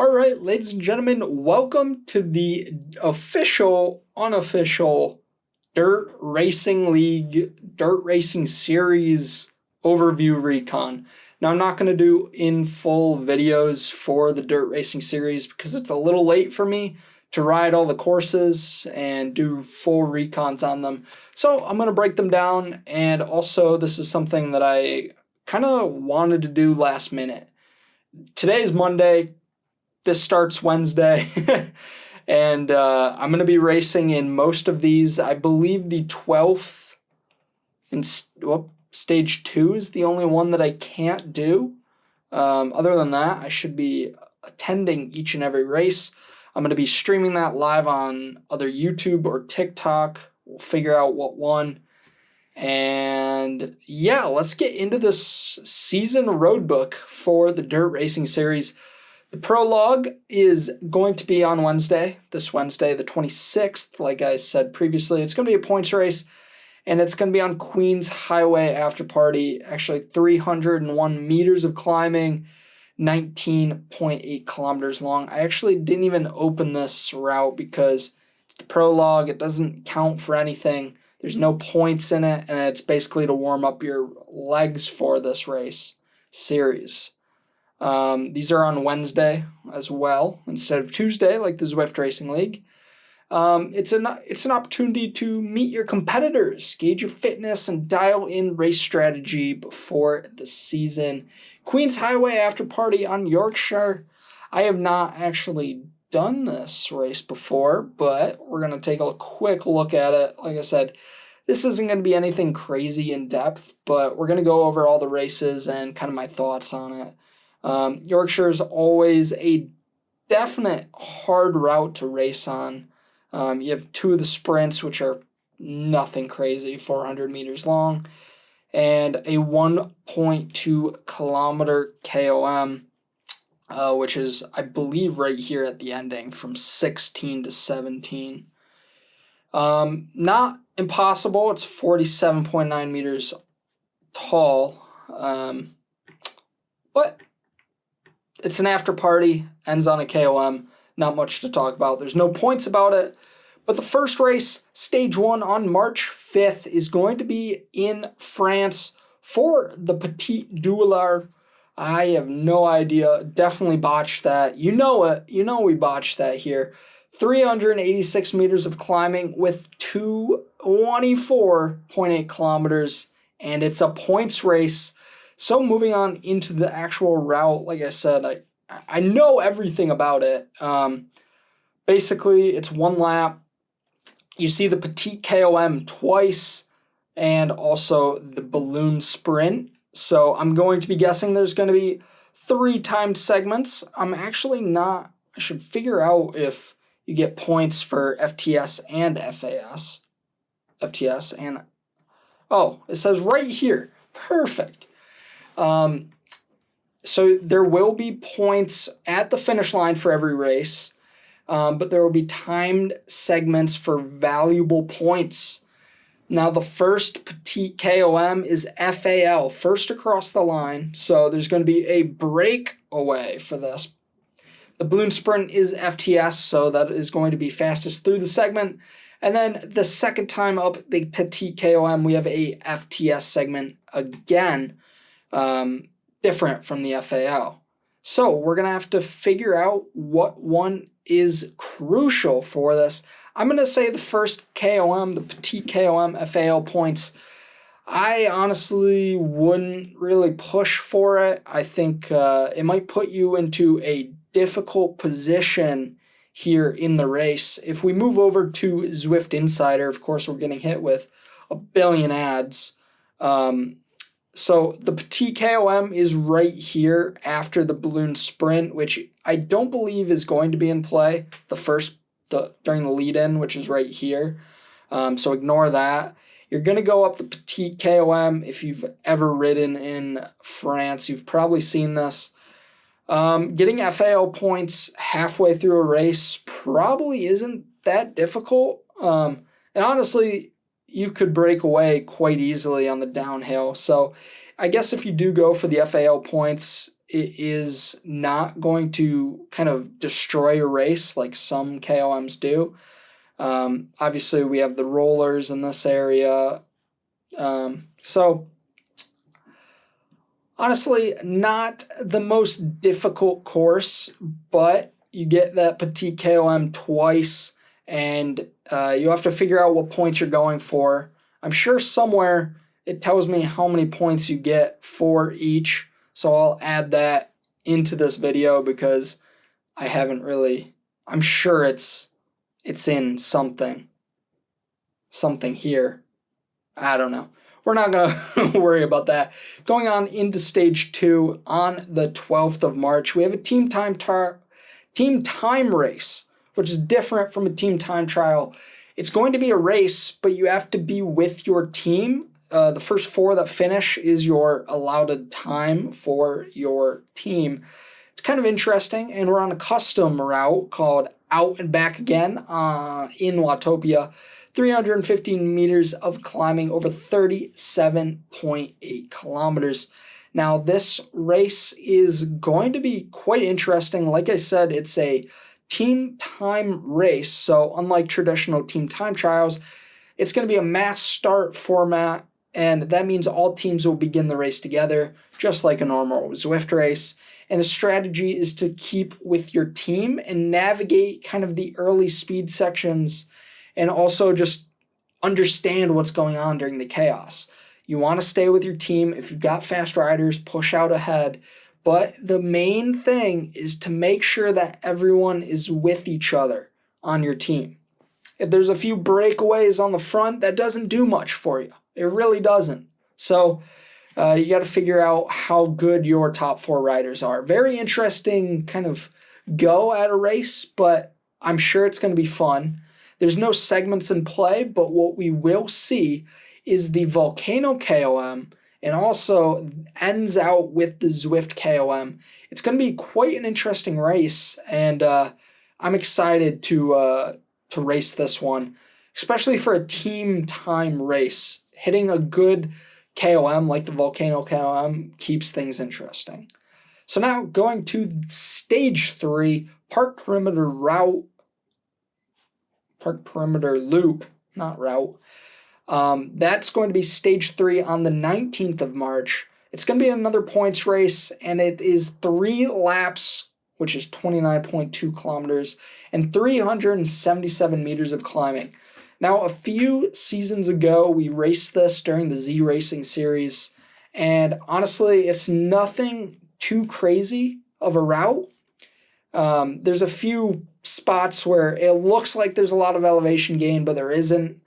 All right, ladies and gentlemen, welcome to the official, unofficial Dirt Racing League, Dirt Racing Series overview recon. Now, I'm not going to do in full videos for the Dirt Racing Series because it's a little late for me to ride all the courses and do full recons on them. So I'm going to break them down, and also this is something that I kind of wanted to do last minute. Today is Monday. This starts Wednesday, and I'm going to be racing in most of these. I believe the 12th and stage 2 is the only one that I can't do. Other than that, I should be attending each and every race. I'm going to be streaming that live on either YouTube or TikTok. We'll figure out what one. And yeah, let's get into this season roadbook for the Dirt Racing Series. The Prologue is going to be on Wednesday, this Wednesday, the 26th. Like I said previously, it's going to be a points race, and it's going to be on Queens Highway After Party. Actually, 301 meters of climbing, 19.8 kilometers long. I actually didn't even open this route because it's the Prologue. It doesn't count for anything. There's no points in it, and it's basically to warm up your legs for this race series. These are on Wednesday as well, instead of Tuesday, like the Zwift Racing League. It's an opportunity to meet your competitors, gauge your fitness, and dial in race strategy before the season. Queens Highway After Party on Yorkshire. I have not actually done this race before, but we're going to take a quick look at it. Like I said, this isn't going to be anything crazy in depth, but we're going to go over all the races and kind of my thoughts on it. Yorkshire is always a definite hard route to race on. You have two of the sprints, which are nothing crazy, 400 meters long, and a 1.2 kilometer KOM, which is, I believe, right here at the ending from 16 to 17. Not impossible. It's 47.9 meters tall, but it's an after party, ends on a KOM, not much to talk about. There's no points about it. But the first race, stage 1 on March 5th, is going to be in France for the Petite Douleur. I have no idea. Definitely botched that. You know it. You know we botched that here. 386 meters of climbing with 224.8 kilometers, and it's a points race. So moving on into the actual route, like I said, I know everything about it. Basically, it's one lap. You see the Petite KOM twice and also the balloon sprint. So I'm going to be guessing there's going to be 3 timed segments. I'm actually not. I should figure out if you get points for FTS and FAS. FTS and... Oh, it says right here. Perfect. So there will be points at the finish line for every race, but there will be timed segments for valuable points. Now, the first Petite KOM is FAL, first across the line, so there's going to be a breakaway for this. The balloon sprint is FTS, so that is going to be fastest through the segment. And then the second time up the Petite KOM, we have a FTS segment again, different from the FAL. So we're going to have to figure out what one is crucial for this. I'm going to say the first KOM, the Petite KOM FAL points, I honestly wouldn't really push for it. I think it might put you into a difficult position here in the race. If we move over to Zwift Insider, of course, we're getting hit with a billion ads. So the Petite KOM is right here after the balloon sprint, which I don't believe is going to be in play during the lead-in, which is right here. So ignore that. You're going to go up the Petite KOM. If you've ever ridden in France, you've probably seen this. Getting FAL points halfway through a race probably isn't that difficult. And honestly, you could break away quite easily on the downhill. So I guess if you do go for the FAL points, it is not going to kind of destroy a race like some KOMs do. Obviously, we have the rollers in this area. So, honestly, not the most difficult course, but you get that Petite KOM twice, and you have to figure out what points you're going for. I'm sure somewhere it tells me how many points you get for each, so I'll add that into this video because I haven't really. I'm sure it's in something here. I don't know. We're not going to worry about that. Going on into stage 2 on the 12th of March, we have a team time race, which is different from a team time trial. It's going to be a race, but you have to be with your team. The first 4 that finish is your allotted time for your team. It's kind of interesting, and we're on a custom route called Out and Back Again in Watopia. 315 meters of climbing over 37.8 kilometers. Now, this race is going to be quite interesting. Like I said, it's a team time race, so unlike traditional team time trials, it's going to be a mass start format, and that means all teams will begin the race together, just like a normal Zwift race. And the strategy is to keep with your team and navigate kind of the early speed sections and also just understand what's going on during the chaos. You want to stay with your team. If you've got fast riders, push out ahead. But the main thing is to make sure that everyone is with each other on your team. If there's a few breakaways on the front, that doesn't do much for you. It really doesn't. So you got to figure out how good your top 4 riders are. Very interesting kind of go at a race, but I'm sure it's going to be fun. There's no segments in play, but what we will see is the Volcano KOM, and also ends out with the Zwift KOM. It's going to be quite an interesting race, and I'm excited to race this one, especially for a team time race. Hitting a good KOM like the Volcano KOM keeps things interesting. So now going to stage 3, Park Perimeter Loop, not route. That's going to be stage 3 on the 19th of March. It's going to be another points race, and it is 3 laps, which is 29.2 kilometers, and 377 meters of climbing. Now, a few seasons ago, we raced this during the Z Racing series, and honestly, it's nothing too crazy of a route. There's a few spots where it looks like there's a lot of elevation gain, but there isn't.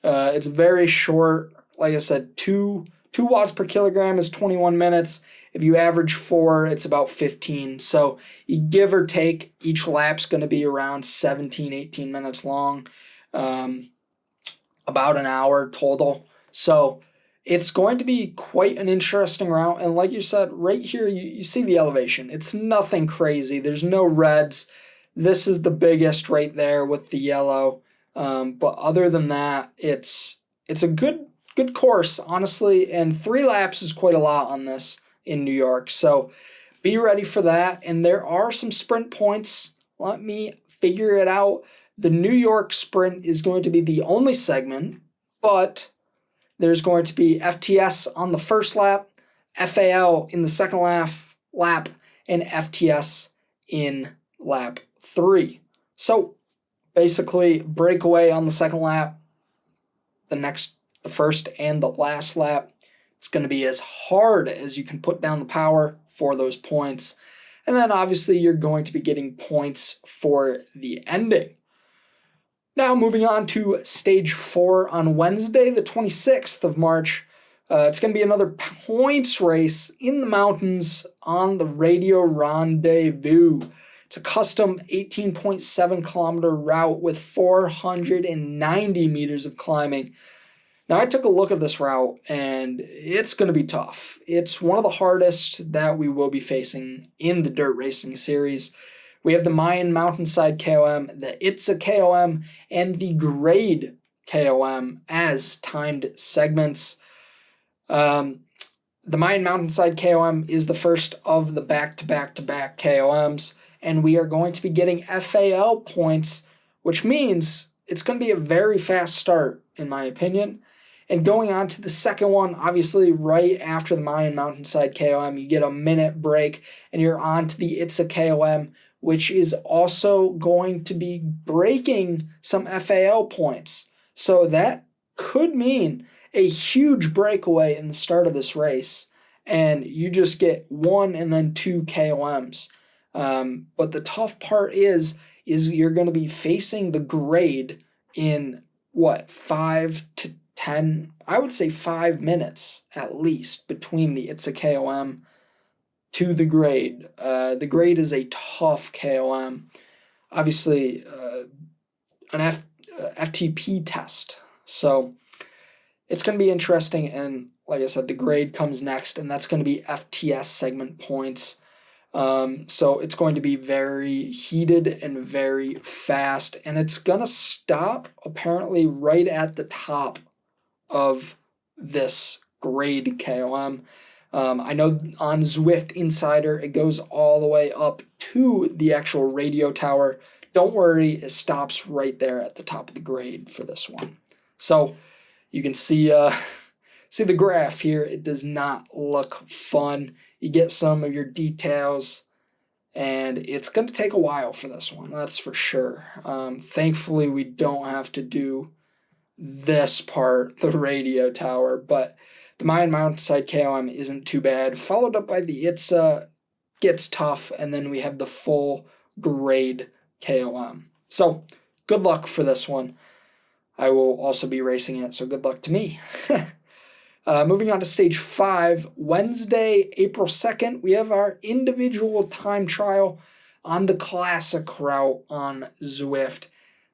It's very short. Like I said, 2 watts per kilogram is 21 minutes. If you average 4, it's about 15. So you give or take, each lap's going to be around 17, 18 minutes long, about an hour total. So it's going to be quite an interesting route. And like you said, right here, you see the elevation. It's nothing crazy. There's no reds. This is the biggest right there with the yellow. But other than that, it's a good course, honestly. And 3 laps is quite a lot on this in New York. So be ready for that. And there are some sprint points. Let me figure it out. The New York sprint is going to be the only segment, but there's going to be FTS on the first lap, FAL in the second lap, and FTS in lap 3. So basically, breakaway on the second lap, the first and the last lap. It's going to be as hard as you can put down the power for those points. And then obviously you're going to be getting points for the ending. Now moving on to stage 4 on Wednesday, the 26th of March. It's going to be another points race in the mountains on the Radio Rendezvous. It's a custom 18.7 kilometer route with 490 meters of climbing. Now, I took a look at this route, and it's going to be tough. It's one of the hardest that we will be facing in the dirt racing series. We have the Mayan Mountainside KOM, the Itza KOM, and the Grade KOM as timed segments. The Mayan Mountainside KOM is the first of the back-to-back-to-back KOMs, and we are going to be getting FAL points, which means it's going to be a very fast start, in my opinion. And going on to the second one, obviously right after the Mayan Mountainside KOM, you get a minute break, and you're on to the Itza KOM, which is also going to be breaking some FAL points. So that could mean a huge breakaway in the start of this race, and you just get 1 and then 2 KOMs. But the tough part is you're going to be facing the grade in 5 to 10, I would say 5 minutes at least between the Itza KOM to the grade. The grade is a tough KOM. Obviously, an FTP test. So it's going to be interesting, and like I said, the grade comes next, and that's going to be FTS segment points. So it's going to be very heated and very fast, and it's going to stop apparently right at the top of this grade KOM. I know on Zwift Insider it goes all the way up to the actual radio tower. Don't worry, it stops right there at the top of the grade for this one. So you can see the graph here. It does not look fun. You get some of your details, and it's going to take a while for this one, that's for sure. Thankfully, we don't have to do this part, the radio tower, but the Mayan Mountainside KOM isn't too bad. Followed up by the Itza, gets tough, and then we have the full grade KOM. So good luck for this one. I will also be racing it, so good luck to me. Moving on to stage 5, Wednesday, April 2nd, we have our individual time trial on the classic route on Zwift.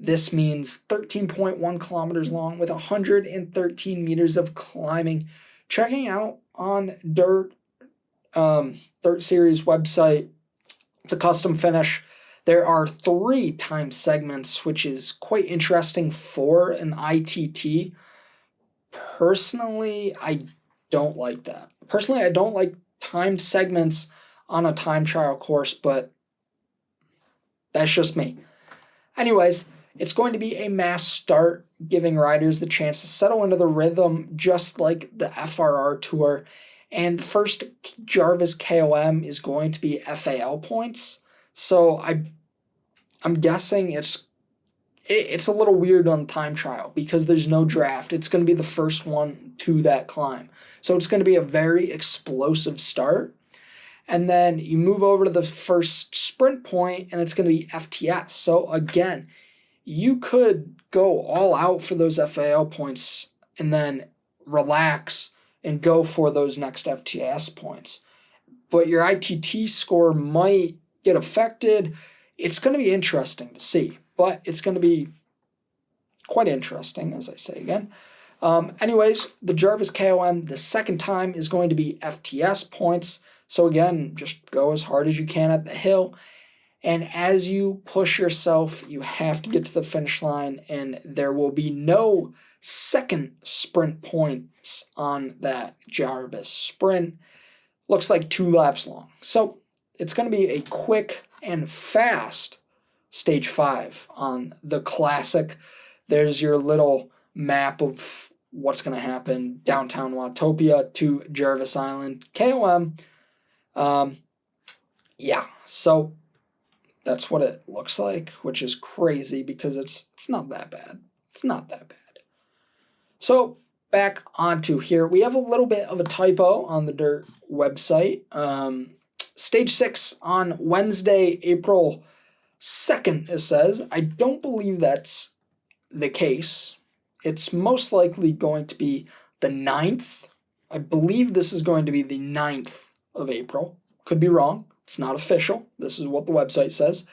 This means 13.1 kilometers long with 113 meters of climbing. Checking out on Dirt Series website, it's a custom finish. There are 3 time segments, which is quite interesting for an ITT. Personally, I don't like that. I don't like timed segments on a time trial course, but that's just me. Anyways, it's going to be a mass start, giving riders the chance to settle into the rhythm just like the FRR Tour. And the first Jarvis KOM is going to be FAL points. So I'm guessing it's a little weird on time trial because there's no draft. It's going to be the first one to that climb. So it's going to be a very explosive start. And then you move over to the first sprint point, and it's going to be FTS. So again, you could go all out for those FAL points and then relax and go for those next FTS points. But your ITT score might get affected. It's going to be interesting to see, but it's going to be quite interesting, as I say again. Anyways, the Jarvis KOM, the second time, is going to be FTS points. So again, just go as hard as you can at the hill. And as you push yourself, you have to get to the finish line, and there will be no second sprint points on that Jarvis sprint. Looks like 2 laps long. So it's going to be a quick and fast stage 5 on the classic. There's your little map of what's going to happen. Downtown Watopia to Jarvis Island KOM. So that's what it looks like, which is crazy because it's not that bad. It's not that bad. So back onto here, we have a little bit of a typo on the Dirt website. Stage 6 on Wednesday, April 2nd, it says. I don't believe that's the case. It's most likely going to be the 9th. I believe this is going to be the 9th of April. Could be wrong. It's not official. This is what the website says.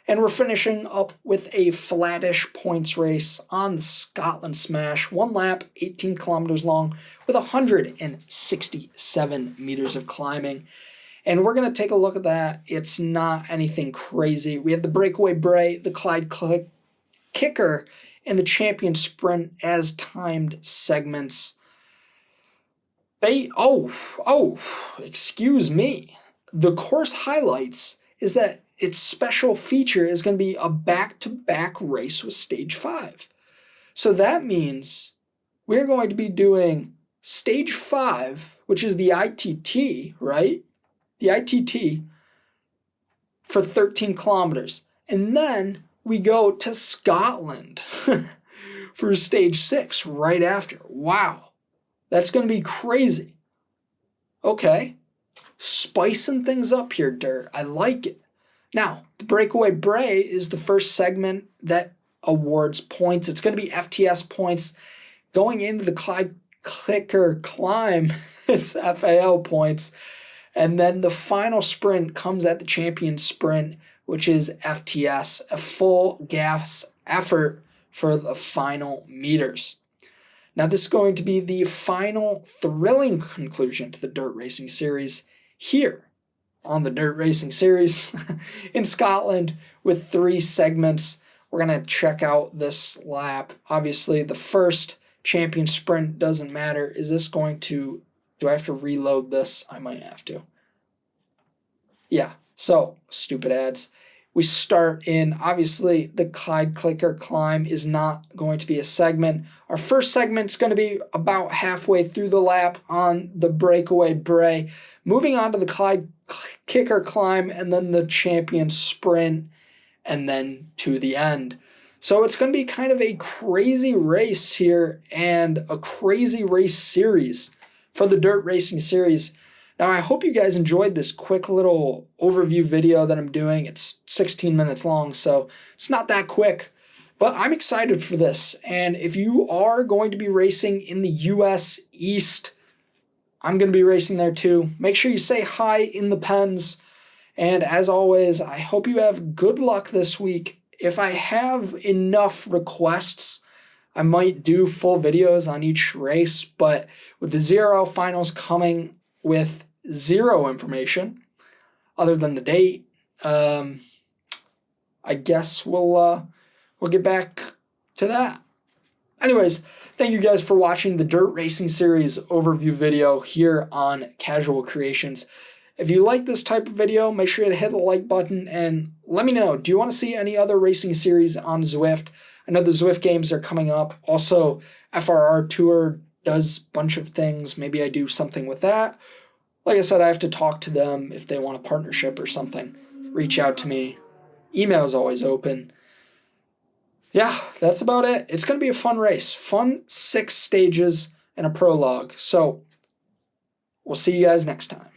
And we're finishing up with a flattish points race on the Scotland Smash. 1 lap, 18 kilometers long, with 167 meters of climbing. And we're going to take a look at that. It's not anything crazy. We have the Breakaway Bray, the Clyde Kicker, and the Champion Sprint as timed segments. Excuse me. The course highlights is that its special feature is going to be a back-to-back race with Stage 5. So that means we're going to be doing Stage 5, which is the ITT, right? The ITT for 13 kilometers. And then we go to Scotland for Stage 6 right after. Wow. That's going to be crazy. Okay. Spicing things up here, Dirt. I like it. Now, the Breakaway Bray is the first segment that awards points. It's going to be FTS points. Going into the Clyde Clicker Climb, it's FAO points. And then the final sprint comes at the champion sprint, which is FTS, a full gas effort for the final meters. Now, this is going to be the final thrilling conclusion to the Dirt Racing Series here on the Dirt Racing Series in Scotland with 3 segments. We're going to check out this lap. Obviously, the first champion sprint doesn't matter. Is this going to... Do I have to reload this? I might have to. Yeah, so, stupid ads. We start in, obviously, the Clyde Clicker Climb is not going to be a segment. Our first segment is going to be about halfway through the lap on the Breakaway Bray. Moving on to the Clyde Clicker Climb and then the champion sprint and then to the end. So it's going to be kind of a crazy race here and a crazy race series for the Dirt Racing Series. Now, I hope you guys enjoyed this quick little overview video that I'm doing. It's 16 minutes long, so it's not that quick. But I'm excited for this. And if you are going to be racing in the US East, I'm going to be racing there too. Make sure you say hi in the pens. And as always, I hope you have good luck this week. If I have enough requests, I might do full videos on each race. But with the 0 finals coming with 0 information other than the date, I guess we'll get back to that. Anyways, thank you guys for watching the Dirt Racing Series overview video here on Casual Creations. If you like this type of video, make sure to hit the like button and let me know, do you want to see any other racing series on Zwift? I know the Zwift games are coming up. Also, FRR Tour does a bunch of things. Maybe I do something with that. Like I said, I have to talk to them if they want a partnership or something. Reach out to me. Email is always open. Yeah, that's about it. It's going to be a fun race. Fun 6 stages and a prologue. So, we'll see you guys next time.